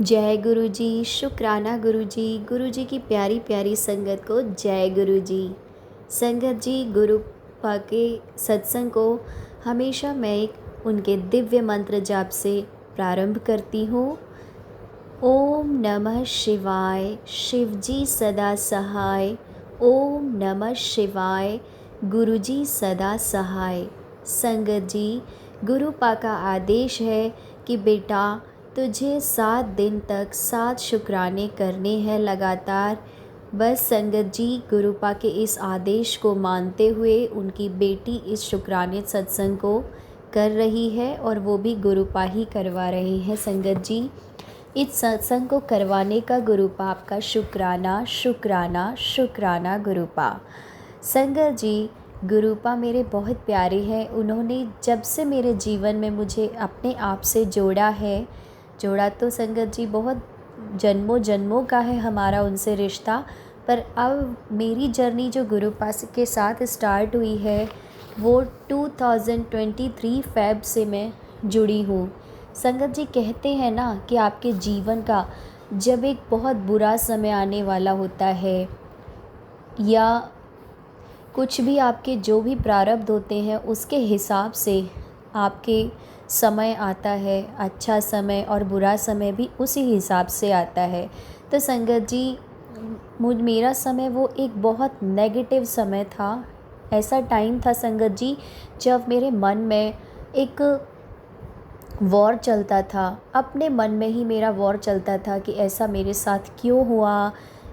जय गुरु जी। शुक्राना गुरु जी की प्यारी प्यारी संगत को जय गुरु जी। संगत जी, गुरु के सत्संग को हमेशा मैं एक उनके दिव्य मंत्र जाप से प्रारंभ करती हूँ। ओम नमः शिवाय, शिव जी सदा सहाय। ओम नमः शिवाय, गुरु जी सदा सहाय। संगत जी, गुरुपा का आदेश है कि बेटा तुझे 7 दिन तक 7 शुक्राने करने हैं लगातार। बस संगत जी, गुरुपा के इस आदेश को मानते हुए उनकी बेटी इस शुक्राने सत्संग को कर रही है और वो भी गुरुपा ही करवा रहे हैं। संगत जी, इस सत्संग को करवाने का गुरुपा आपका शुक्राना शुक्राना शुक्राना गुरुपा। संगत जी, गुरुपा मेरे बहुत प्यारे हैं। उन्होंने जब से मेरे जीवन में मुझे अपने आप से जोड़ा तो संगत जी बहुत जन्मों जन्मों का है हमारा उनसे रिश्ता। पर अब मेरी जर्नी जो गुरुपा के साथ स्टार्ट हुई है वो 2023 फेब से मैं जुड़ी हूँ। संगत जी, कहते हैं ना कि आपके जीवन का जब एक बहुत बुरा समय आने वाला होता है या कुछ भी आपके जो भी प्रारब्ध होते हैं उसके हिसाब से आपके समय आता है, अच्छा समय और बुरा समय भी उसी हिसाब से आता है। तो संगत जी, मेरा समय वो एक बहुत नेगेटिव समय था। ऐसा टाइम था संगत जी जब मेरे मन में एक वॉर चलता था। अपने मन में ही मेरा वॉर चलता था कि ऐसा मेरे साथ क्यों हुआ,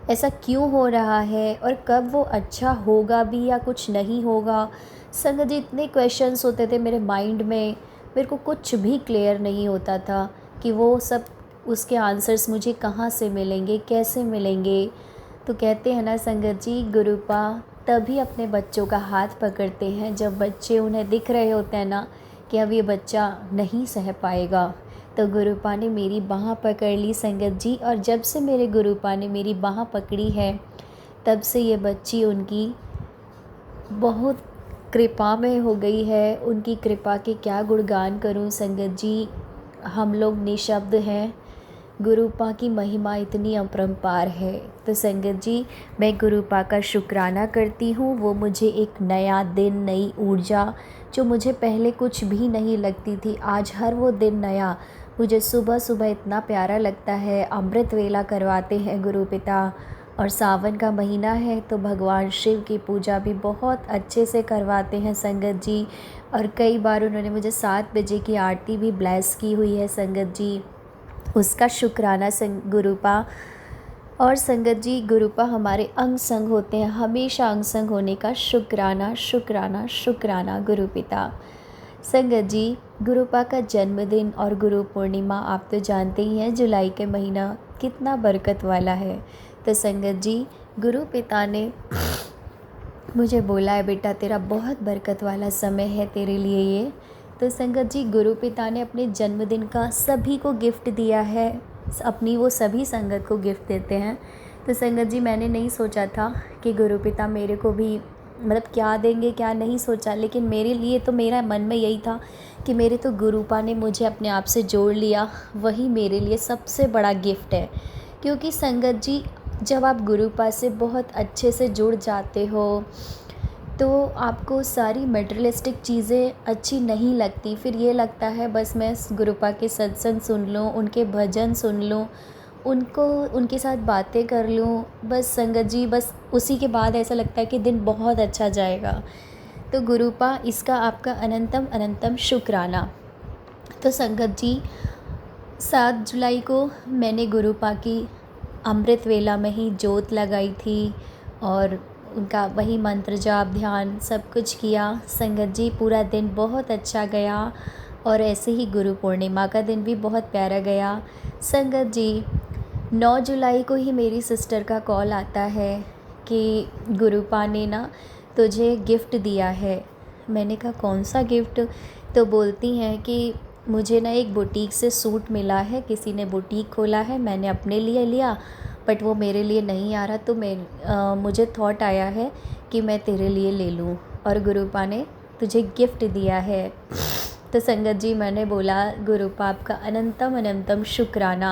ऐसा क्यों हो रहा है और कब वो अच्छा होगा भी या कुछ नहीं होगा। संगत जी, इतने क्वेश्चंस होते थे मेरे माइंड में, मेरे को कुछ भी क्लियर नहीं होता था कि वो सब उसके आंसर्स मुझे कहाँ से मिलेंगे, कैसे मिलेंगे। तो कहते हैं ना संगत जी, गुरुपा तभी अपने बच्चों का हाथ पकड़ते हैं जब बच्चे उन्हें दिख रहे होते हैं ना कि अब ये बच्चा नहीं सह पाएगा। तो गुरुपा ने मेरी बाँह पकड़ ली संगत जी, और जब से मेरे गुरुपा ने मेरी बाँह पकड़ी है तब से ये बच्ची उनकी बहुत कृपा में हो गई है। उनकी कृपा के क्या गुणगान करूं संगत जी, हम लोग निशब्द हैं। गुरुपा की महिमा इतनी अपरंपार है। तो संगत जी, मैं गुरुपा का शुक्राना करती हूँ। वो मुझे एक नया दिन, नई ऊर्जा, जो मुझे पहले कुछ भी नहीं लगती थी, आज हर वो दिन नया मुझे सुबह सुबह इतना प्यारा लगता है। अमृत वेला करवाते हैं गुरु पिता, और सावन का महीना है तो भगवान शिव की पूजा भी बहुत अच्छे से करवाते हैं संगत जी। और कई बार उन्होंने मुझे 7 बजे की आरती भी ब्लेस की हुई है संगत जी, उसका शुक्राना गुरुपा। और संगत जी, गुरुपा हमारे अंग संग होते हैं, हमेशा अंग संग होने का शुक्राना शुक्राना शुक्राना गुरु पिता। संगत जी, गुरुपा का जन्मदिन और गुरु पूर्णिमा आप तो जानते ही हैं, जुलाई के महीना कितना बरकत वाला है। तो संगत जी, गुरु पिता ने मुझे बोला है, बेटा तेरा बहुत बरकत वाला समय है तेरे लिए ये। तो संगत जी, गुरु पिता ने अपने जन्मदिन का सभी को गिफ्ट दिया है, अपनी वो सभी संगत को गिफ्ट देते हैं। तो संगत जी, मैंने नहीं सोचा था कि गुरु पिता मेरे को भी मतलब क्या देंगे क्या नहीं सोचा, लेकिन मेरे लिए तो मेरा मन में यही था कि मेरे तो गुरुपा ने मुझे अपने आप से जोड़ लिया, वही मेरे लिए सबसे बड़ा गिफ्ट है। क्योंकि संगत जी, जब आप गुरुपा से बहुत अच्छे से जुड़ जाते हो तो आपको सारी मटेरियलिस्टिक चीज़ें अच्छी नहीं लगती। फिर ये लगता है बस मैं गुरुपा के सत्संग सुन लूँ, उनके भजन सुन लूँ, उनके साथ बातें कर लूँ, बस संगत जी, बस उसी के बाद ऐसा लगता है कि दिन बहुत अच्छा जाएगा। तो गुरुपा, इसका आपका अनंतम अनंतम शुक्राना। तो संगत जी, 7 जुलाई को मैंने गुरुपा की अमृत वेला में ही जोत लगाई थी और उनका वही मंत्र जाप ध्यान सब कुछ किया। संगत जी, पूरा दिन बहुत अच्छा गया और ऐसे ही गुरु पूर्णिमा का दिन भी बहुत प्यारा गया। संगत जी, 9 जुलाई को ही मेरी सिस्टर का कॉल आता है कि गुरुपा ने ना तुझे गिफ्ट दिया है। मैंने कहा कौन सा गिफ्ट? तो बोलती हैं कि मुझे ना एक बुटीक से सूट मिला है, किसी ने बुटीक खोला है, मैंने अपने लिए लिया बट वो मेरे लिए नहीं आ रहा, तो मुझे थॉट आया है कि मैं तेरे लिए ले लूँ और गुरुपा ने तुझे गिफ्ट दिया है। तो संगत जी मैंने बोला गुरुपा आपका अनंतम अनंतम शुक्राना।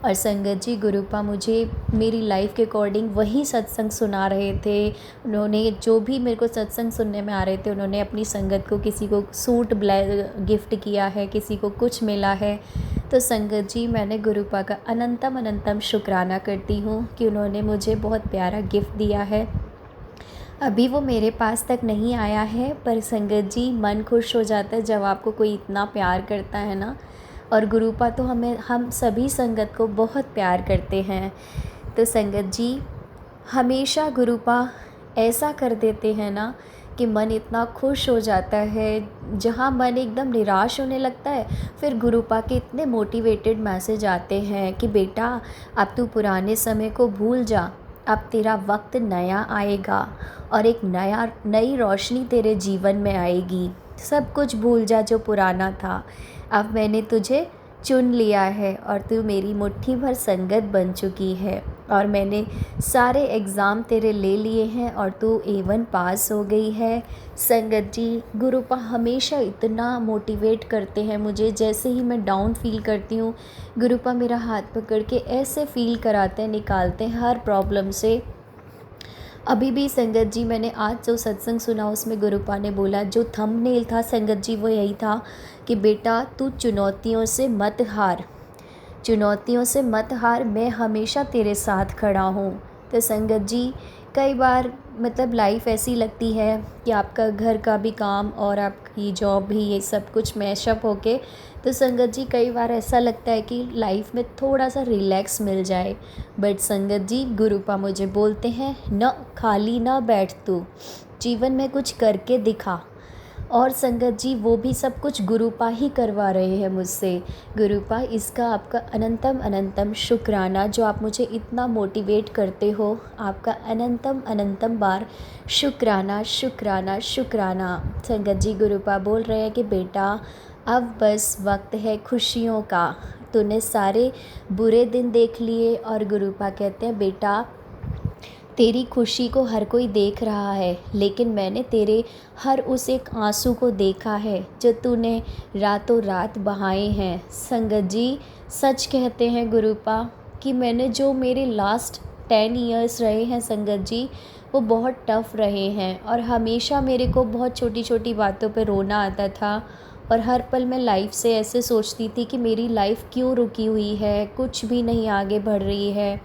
और संगत जी गुरुपा मुझे मेरी लाइफ के अकॉर्डिंग वही सत्संग सुना रहे थे। उन्होंने जो भी मेरे को सत्संग सुनने में आ रहे थे, उन्होंने अपनी संगत को, किसी को सूट गिफ्ट किया है, किसी को कुछ मिला है। तो संगत जी मैंने गुरुपा का अनंतम अनंतम शुक्राना करती हूँ कि उन्होंने मुझे बहुत प्यारा गिफ्ट दिया है। अभी वो मेरे पास तक नहीं आया है, पर संगत जी मन खुश हो जाता है जब आपको कोई इतना प्यार करता है ना। और गुरुपा तो हम सभी संगत को बहुत प्यार करते हैं। तो संगत जी हमेशा गुरुपा ऐसा कर देते हैं ना कि मन इतना खुश हो जाता है। जहाँ मन एकदम निराश होने लगता है, फिर गुरुपा के इतने मोटिवेटेड मैसेज आते हैं कि बेटा अब तू पुराने समय को भूल जा, अब तेरा वक्त नया आएगा और एक नई रोशनी तेरे जीवन में आएगी। सब कुछ भूल जा जो पुराना था, अब मैंने तुझे चुन लिया है और तू मेरी मुट्ठी भर संगत बन चुकी है। और मैंने सारे एग्ज़ाम तेरे ले लिए हैं और तू A1 पास हो गई है। संगत जी गुरुपा हमेशा इतना मोटिवेट करते हैं मुझे। जैसे ही मैं डाउन फील करती हूँ, गुरुपा मेरा हाथ पकड़ के ऐसे फील कराते हैं, निकालते हैं हर प्रॉब्लम से। अभी भी संगत जी मैंने आज जो सत्संग सुना उसमें गुरुपा ने बोला, जो थंबनेल था संगत जी वो यही था कि बेटा तू चुनौतियों से मत हार, चुनौतियों से मत हार, मैं हमेशा तेरे साथ खड़ा हूँ। तो संगत जी कई बार मतलब लाइफ ऐसी लगती है कि आपका घर का भी काम और आपकी जॉब भी, ये सब कुछ मैशअप होके, तो संगत जी कई बार ऐसा लगता है कि लाइफ में थोड़ा सा रिलैक्स मिल जाए। बट संगत जी गुरुपा मुझे बोलते हैं, न खाली ना बैठ तू, जीवन में कुछ करके दिखा। और संगत जी वो भी सब कुछ गुरुपा ही करवा रहे हैं मुझसे। गुरुपा इसका आपका अनंतम अनंतम शुक्राना, जो आप मुझे इतना मोटिवेट करते हो, आपका अनंतम अनंतम बार शुक्राना शुक्राना शुक्राना। संगत जी गुरुपा बोल रहे हैं कि बेटा अब बस वक्त है खुशियों का, तूने सारे बुरे दिन देख लिए। और गुरुपा कहते हैं बेटा तेरी खुशी को हर कोई देख रहा है, लेकिन मैंने तेरे हर उस एक आंसू को देखा है जो तूने रातों रात बहाए हैं। संगत जी सच कहते हैं गुरुपा कि मैंने जो मेरे लास्ट 10 इयर्स रहे हैं संगत जी, वो बहुत टफ़ रहे हैं। और हमेशा मेरे को बहुत छोटी छोटी बातों पे रोना आता था और हर पल मैं लाइफ से ऐसे सोचती थी कि मेरी लाइफ क्यों रुकी हुई है, कुछ भी नहीं आगे बढ़ रही है।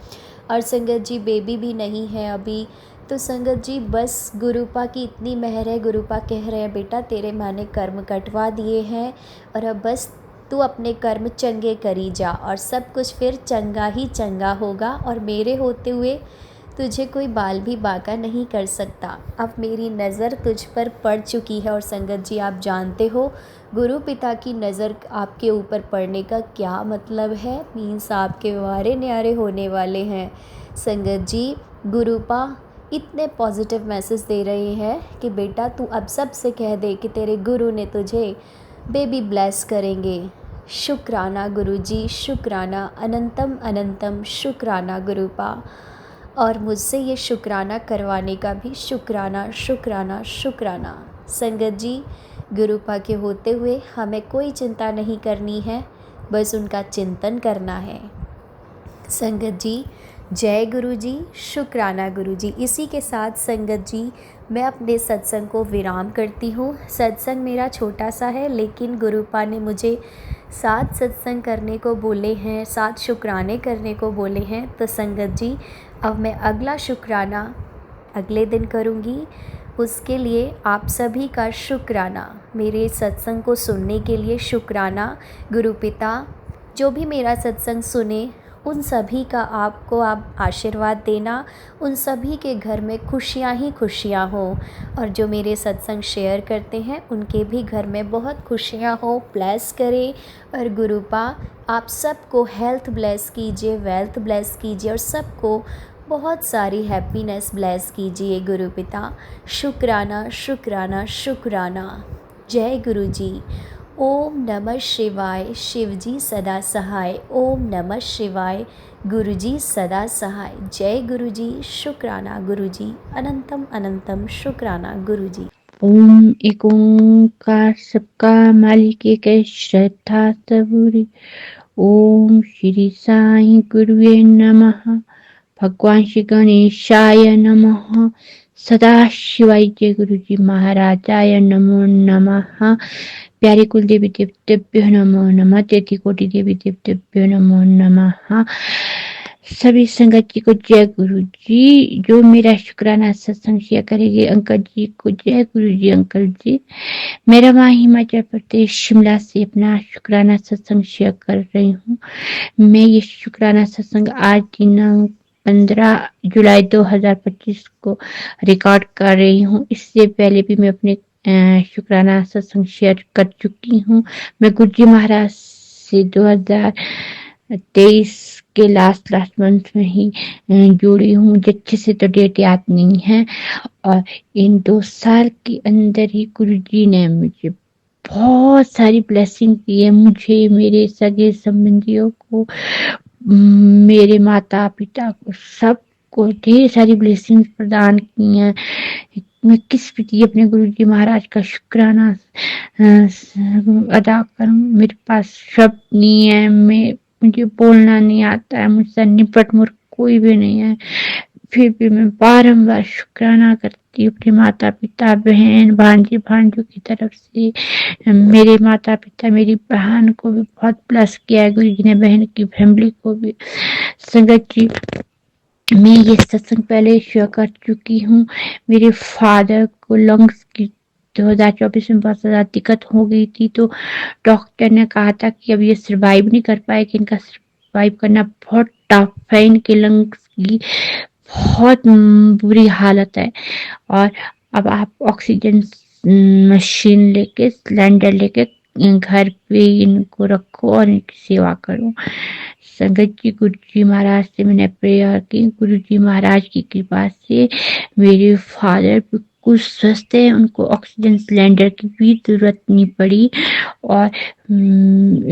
और संगत जी बेबी भी नहीं है अभी। तो संगत जी बस गुरुपा की इतनी मेहर है, गुरुपा कह रहे हैं बेटा तेरे मैंने कर्म कटवा दिए हैं और अब बस तू अपने कर्म चंगे करी जा और सब कुछ फिर चंगा ही चंगा होगा। और मेरे होते हुए तुझे कोई बाल भी बांका नहीं कर सकता। अब मेरी नज़र तुझ पर पड़ चुकी है। और संगत जी आप जानते हो गुरु पिता की नज़र आपके ऊपर पड़ने का क्या मतलब है, मीन्स आपके वारे न्यारे होने वाले हैं। संगत जी गुरुपा इतने पॉजिटिव मैसेज दे रहे हैं कि बेटा तू अब सबसे कह दे कि तेरे गुरु ने तुझे बेबी ब्लेस करेंगे। शुक्राना गुरुजी, शुक्राना अनंतम अनंतम शुक्राना गुरुपा। और मुझसे ये शुक्राना करवाने का भी शुक्राना शुक्राना शुक्राना। संगत जी गुरुपा के होते हुए हमें कोई चिंता नहीं करनी है, बस उनका चिंतन करना है। संगत जी जय गुरु जी, शुक्राना गुरु जी। इसी के साथ संगत जी मैं अपने सत्संग को विराम करती हूँ। सत्संग मेरा छोटा सा है, लेकिन गुरुपा ने मुझे 7 सत्संग करने को बोले हैं, 7 शुक्राने करने को बोले हैं। तो संगत जी अब मैं अगला शुक्राना अगले दिन करूँगी। उसके लिए आप सभी का शुक्राना, मेरे सत्संग को सुनने के लिए शुक्राना। गुरु पिता जो भी मेरा सत्संग सुने उन सभी का आपको आप आशीर्वाद देना, उन सभी के घर में खुशियाँ ही खुशियाँ हों। और जो मेरे सत्संग शेयर करते हैं उनके भी घर में बहुत खुशियाँ हो, ब्लेस करें। और गुरुपा आप सबको हेल्थ ब्लेस कीजिए, वेल्थ ब्लेस कीजिए और सबको बहुत सारी हैप्पीनेस ब्लेस कीजिए गुरु पिता। शुक्राना शुक्राना शुक्राना। जय गुरु जी। ओम नमः शिवाय, शिवजी सदा सहाय। ओम नमः शिवाय, गुरुजी सदा सहाय। जय गुरुजी, शुक्राना गुरुजी, अनंतम अनंतम शुक्राना गुरुजी। ओम एक ओंकार सबका मालिक एक है, श्रद्धा सबूरी। ओम श्री साई गुरुवे नमः। भगवान श्री गणेशाय नमः। सदाशिवाय जय गुरु जी महाराजाय नमो नमः। प्यारे कुल देवी देवतेभ्यो नमो नमः। तेथी कोटि देवी देवतेभ्यो नमो नमः। सभी संगत जी को जय गुरु जी। जो मेरा शुक्राना सत्संग शेयर करेंगे अंकल जी को जय गुरु जी। अंकल जी, मेरा वहाँ हिमाचल प्रदेश शिमला से अपना शुक्राना सत्संग शेयर कर रही हूँ। मैं ये शुक्राना सत्संग आज दिनांक 15 जुलाई 2025 को रिकॉर्ड कर रही हूँ। इससे पहले भी मैं अपने शुक्राना सत्संग शेयर कर चुकी हूँ। मैं गुरु जी महाराज से 2023 के लास्ट मंथ में ही जुड़ी हूँ। मुझे अच्छे से तो डेट याद नहीं है। और इन 2 साल के अंदर ही गुरु जी ने मुझे बहुत सारी ब्लेसिंग दी है। मुझे, मेरे सगे संबंधियों को, मेरे माता पिता को, सबको ढेर सारी ब्लेसिंग प्रदान की हैं। मैं किस प्रति अपने गुरु जी महाराज का शुक्राना अदा करूं। मेरे पास शब्द नहीं है। मुझे बोलना नहीं आता है। मुझसे निपट मुर कोई भी नहीं है। फिर भी मैं बारंबार शुक्राना करती हूँ अपने माता पिता, बहन, भांजी भांजू की तरफ से। मेरे माता पिता, मेरी बहन को भी बहुत प्लस किया है गुरु जी ने, बहन की फैमिली को भी। संगत जी, मैं ये सत्संग पहले शेयर कर चुकी हूँ। मेरे फादर को लंग्स की 2024 में बहुत ज्यादा दिक्कत हो गई थी, तो डॉक्टर ने कहा था कि अब ये सर्वाइव नहीं कर पाएगी। इनका सर्वाइव करना बहुत टफ है। इनके लंग्स की बहुत बुरी हालत है। और अब आप ऑक्सीजन मशीन लेके, सिलेंडर लेके घर पे इनको रखो और इनकी सेवा करो। संगत जी, गुरु जी महाराज से मैंने प्रेयर की। गुरु जी महाराज की कृपा से मेरे फादर बिल्कुल स्वस्थ है। उनको ऑक्सीजन सिलेंडर की भी जरूरत नहीं पड़ी। और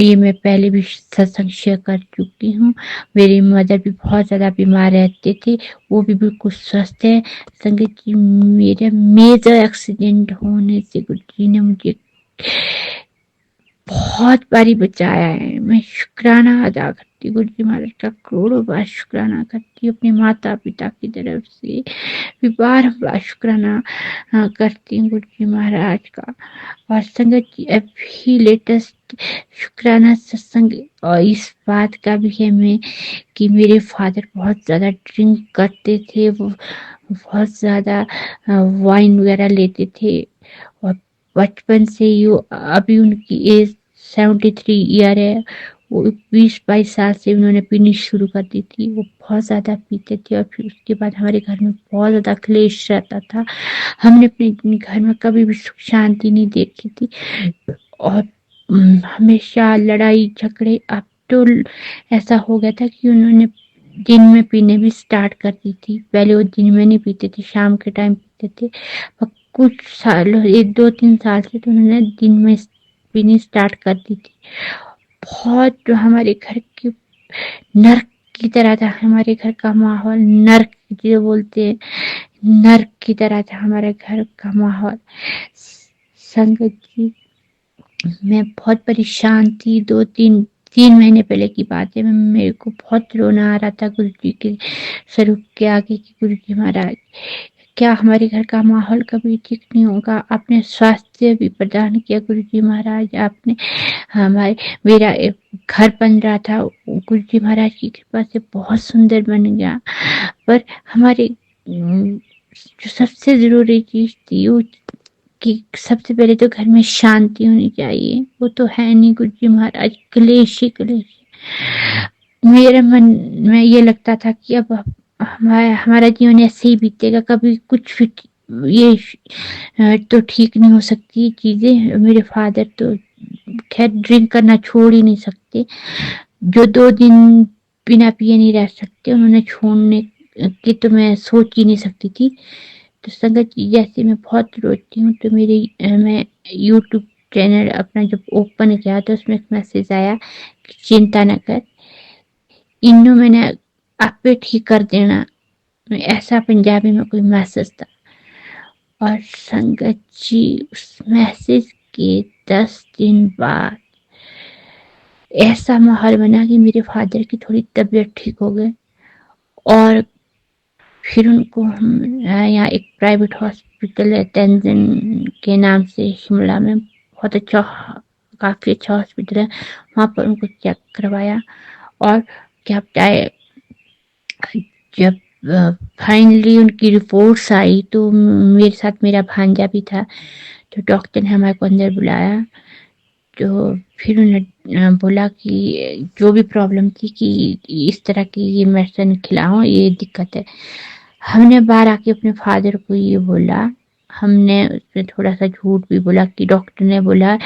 ये मैं पहले भी सत्संग शेयर कर चुकी हूँ। मेरी मदर भी बहुत ज्यादा बीमार रहते थे, वो भी बिल्कुल स्वस्थ है। संगत जी, मेरे मेजर एक्सीडेंट होने से गुरु जी ने मुझे बहुत बारी बचाया है। मैं शुक्राना अदा करती हूँ गुरु जी महाराज का, करोड़ों बार शुक्राना करती हूँ। अपने माता पिता की तरफ से भी बार शुक्राना करती हूँ गुरु जी महाराज का। और संगत जी, अभी लेटेस्ट शुक्राना सत्संग और इस बात का भी है मैं कि मेरे फादर बहुत ज्यादा ड्रिंक करते थे। वो बहुत ज्यादा वाइन वगैरह लेते थे। और बचपन से ही अभी उनकी एज 73 ईयर है। वो 20-22 साल से उन्होंने पीनी शुरू कर दी थी। वो बहुत ज्यादा पीते थे। और फिर उसके बाद हमारे घर में बहुत ज्यादा क्लेश रहता था। हमने अपने घर में कभी भी सुख शांति नहीं देखी थी। और हमेशा लड़ाई झगड़े। अब तो ऐसा हो गया था कि उन्होंने दिन में पीने भी स्टार्ट कर दी थी। पहले वो दिन में नहीं पीते थे, शाम के टाइम पीते थे। पर कुछ साल, 1-2-3 साल से तो उन्होंने दिन में पीनी स्टार्ट कर दी थी। बहुत, जो हमारे घर की नर्क की तरह था हमारे घर का माहौल। नर्क जो बोलते हैं, नर्क की तरह था हमारे घर का माहौल। संगत जी, मैं बहुत परेशान थी। 3 महीने पहले की बात है। मेरे को बहुत रोना आ रहा था गुरु जी के स्वरूप के आगे कि गुरु जी महाराज, क्या हमारे घर का माहौल कभी ठीक नहीं होगा? आपने स्वास्थ्य भी प्रदान किया गुरु जी महाराज। आपने हमारे, मेरा एक घर बन रहा था, गुरु जी महाराज की कृपा से बहुत सुंदर बन गया। पर हमारे जो सबसे जरूरी चीज थी वो कि सबसे पहले तो घर में शांति होनी चाहिए। वो तो है नहीं गुरु जी महाराज, क्लेश ही क्लेश। मेरे मन में ये लगता था कि अब हमारा जीवन ऐसे ही बीतेगा, कभी कुछ भी ये तो ठीक नहीं हो सकती चीजें। मेरे फादर तो खैर ड्रिंक करना छोड़ ही नहीं सकते। जो 2 दिन बिना पिए नहीं रह सकते, उन्होंने छोड़ने की तो मैं सोच ही नहीं सकती थी। तो संगत जी, जैसे मैं बहुत रोती हूँ तो मैं यूट्यूब चैनल अपना जब ओपन किया तो उसमें एक मैसेज आया कि चिंता न कर, इन्हों मैंने आपे ठीक कर देना। ऐसा पंजाबी में कोई मैसेज था। और संगत जी उस मैसेज के 10 दिन बाद ऐसा माहौल बना कि मेरे फादर की थोड़ी तबीयत ठीक हो गई और फिर उनको हम यहाँ एक प्राइवेट हॉस्पिटल है तेंजिन के नाम से शिमला में, बहुत अच्छा, काफ़ी अच्छा हॉस्पिटल है, वहाँ पर उनको चेक करवाया। और क्या बताए, जब फाइनली उनकी रिपोर्ट्स आई तो मेरे साथ मेरा भांजा भी था, तो डॉक्टर ने हमारे को अंदर बुलाया। तो फिर उन्होंने बोला कि जो भी प्रॉब्लम थी कि इस तरह की ये मेडिसिन खिलाओ, ये दिक्कत है। हमने बाहर आके अपने फादर को ये बोला, हमने उसमें थोड़ा सा झूठ भी बोला कि डॉक्टर ने बोला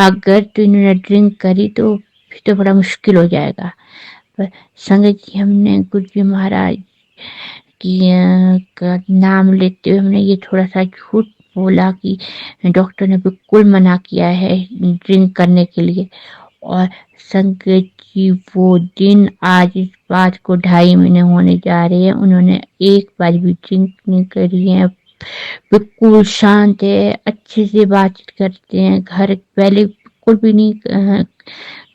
अगर तो इन्होंने ड्रिंक करी तो फिर तो बड़ा मुश्किल हो जाएगा। पर संगत जी, हमने गुरु जी महाराज की का नाम लेते हुए हमने ये थोड़ा सा झूठ बोला कि डॉक्टर ने बिल्कुल मना किया है ड्रिंक करने के लिए। और संगत जी, वो दिन आज इस बात को 2.5 महीने होने जा रहे हैं, उन्होंने एक बार भी ड्रिंक नहीं करी है, बिल्कुल शांत है, अच्छे से बातचीत करते हैं। घर पहले बिल्कुल भी नहीं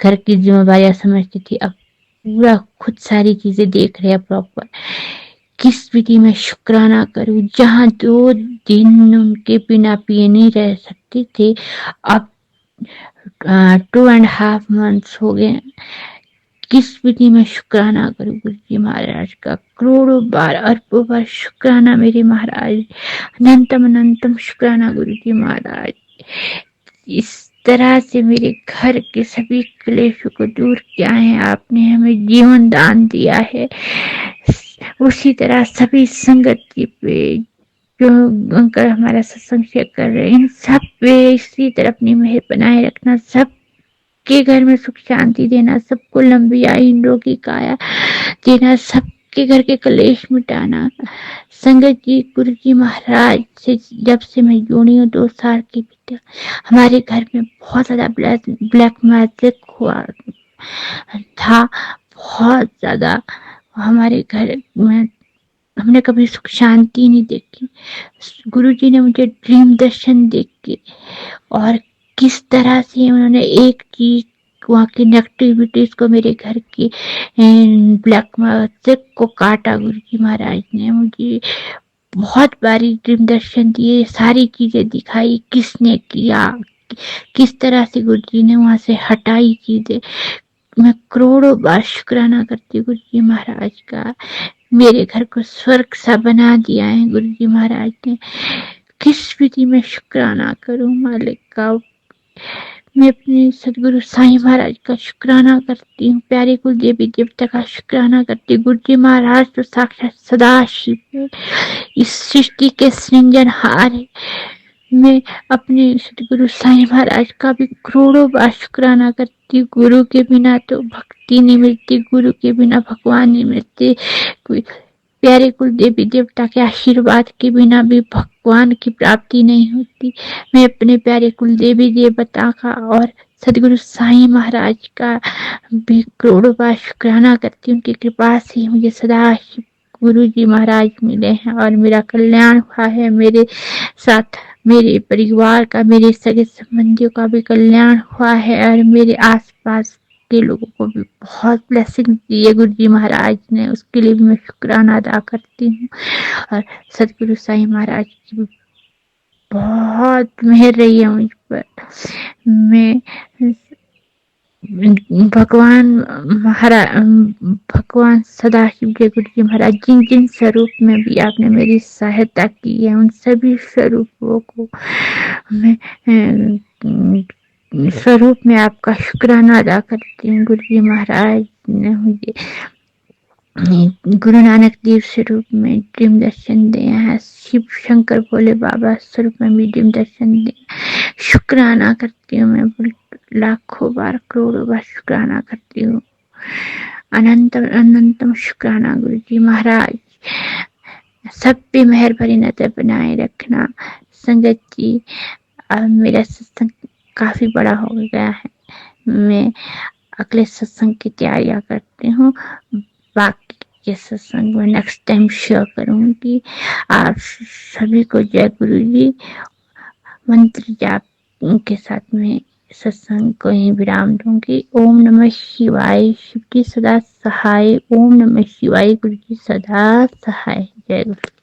घर की जिम्मेदारियां समझती थी, अब पूरा खुद सारी चीजें देख रहे हैं प्रॉपर। किस विधि में शुक्राना करूं, जहां 2 दिन उनके बिना पिए नहीं रह सकते थे, अब 2.5 मंथ्स हो गए। किस विधि में शुक्राना करूं गुरु जी महाराज का, करोड़ों बार अरबों बार शुक्राना मेरे महाराज, अनंतम अनंतम शुक्राना गुरु जी महाराज। इस तरह से मेरे घर के सभी क्लेशों को दूर किया है आपने, हमें जीवन दान दिया है। उसी तरह सभी संगति पे जो अंकल हमारा सत्संग शेयर कर रहे हैं, इन सब पे इसी तरह अपनी मेहर बनाए रखना, सब के घर में सुख शांति देना, सबको लंबी आयु निरोगी काया देना, सबके घर के कलेश मिटाना। संगत जी, गुरु जी महाराज से जब से मैं जुड़ी हूँ 2 साल के भीतर हमारे घर में बहुत ज्यादा ब्लैक मैजिक हुआ था, बहुत ज्यादा। हमारे घर में हमने कभी सुख शांति नहीं देखी। गुरुजी ने मुझे ड्रीम दर्शन देख के और किस तरह से उन्होंने एक चीज वहाँ की नेगेटिविटीज को, मेरे घर की ब्लैक मैजिक को काटा। गुरुजी महाराज ने मुझे बहुत बारी ड्रीम दर्शन दिए, सारी चीजें दिखाई, किसने किया, किस तरह से गुरुजी ने वहां से हटाई चीजें। मैं करोड़ों बार शुक्राना करती हूँ गुरुजी महाराज का, मेरे घर को स्वर्ग सा बना दिया है गुरुजी महाराज ने। किस विधि में शुक्राना करूं मालिक का। मैं अपने सदगुरु साईं महाराज का शुक्राना करती हूँ, प्यारे कुल देवी देवता का शुक्राना करती हूँ। गुरुजी महाराज तो साक्षात सदाशिव है, इस सृष्टि के सृजनहार है। मैं अपने सदगुरु साईं महाराज का भी करोड़ों बार शुक्राना करती हूँ। गुरु के बिना तो भक्ति नहीं मिलती, गुरु के बिना भगवान नहीं मिलते। प्यारे कुल देवी देवता के आशीर्वाद के बिना भी भगवान की प्राप्ति नहीं होती। मैं अपने प्यारे कुल देवी देवता का और सदगुरु साईं महाराज का भी करोड़ों बार शुक्राना करती हूँ। उनकी कृपा से मुझे सदा गुरु जी महाराज मिले हैं और मेरा कल्याण हुआ है, मेरे साथ मेरे परिवार का, मेरे सगे संबंधियों का भी कल्याण हुआ है और मेरे आसपास के लोगों को भी बहुत ब्लेसिंग दी है गुरु जी महाराज ने, उसके लिए भी मैं शुक्राना अदा करती हूँ। और सदगुरु साईं महाराज की भी बहुत मेहर रही है मुझ पर। मैं भगवान महाराज, भगवान सदाशिव जय गुरु जी महाराज, जिन जिन स्वरूप में भी आपने मेरी सहायता की है, उन सभी स्वरूपों को मैं स्वरूप में आपका शुक्राना अदा करती हूँ। गुरु जी महाराज ने मुझे गुरु नानक देव स्वरूप में ड्रीम दर्शन दिया है, शिव शंकर भोले बाबा स्वरूप में भी ड्रीम दर्शन दिया। शुक्राना करती हूँ मैं, लाखों बार करोड़ों बार शुक्राना करती हूँ। अनंतम अनंतम शुक्राना गुरु जी महाराज, सब पे मेहर भरी नजर बनाए रखना। संगत जी, अब मेरा सत्संग काफी बड़ा हो गया है, मैं अगले सत्संग की तैयारियां करती हूँ। बाकी के सत्संग में नेक्स्ट टाइम शेयर करूंगी। आप सभी को जय गुरु जी। मंत्र जाप के साथ में सत्संग को ही विराम दूंगी। ओम नमः शिवाय। शिव जी सदा सहाय। ओम नमः शिवाय। गुरु जी सदा सहाय। जय गुरु।